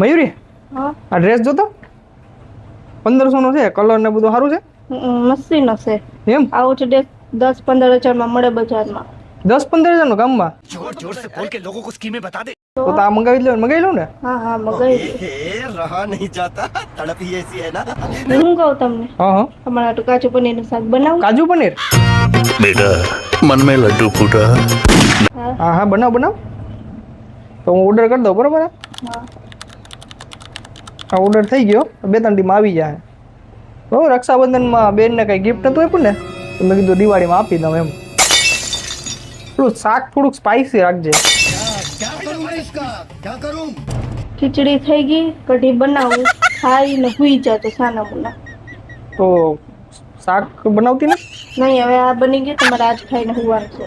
મયુરી હા આ ડ્રેસ જોતો 1500 નો છે, કલર ને બધું સારું છે, મસ્તીનો છે. એમ આવું છે 10-15 હજારમાં મળે બજારમાં. 10-15 હજાર નો ગામમાં? जोर जोर से बोल के लोगों को स्कीमें बता दे। તો આ મંગાવી લઉં ને? હા હા મગાવી લો. रहा नहीं जाता, तड़प ही ऐसी है ना। હું કહું તમને, હા હા તમારા તો કાજુ પનીરનું શાક બનાવું. કાજુ પનીર? बेटा मन में लड्डू फूटा। હા હા હા બનાવ બનાવ. તો હું ઓર્ડર કરી દઉં, બરોબર? હા હા ઓર્ડર થઈ ગયો, 2-3 દીમાં આવી જાય. બહુ રક્ષાબંધનમાં બેનને કઈ ગિફ્ટ નતું આપ્યું ને, તો મેં કીધું દિવાળીમાં આપી દઉં એમ. થોડું શાક થોડુંક સ્પાઈસી રાખજે. क्या करूं मैं इसका, क्या करूं? ખીચડી થઈ ગઈ, કઢી બનાવું, ખાઈને હુઈ જાતો સાના મુના. તો શાક બનાવતી ને? નહીં હવે આ બની ગયું, તમારે આજ ખાઈને હુવાનું છે.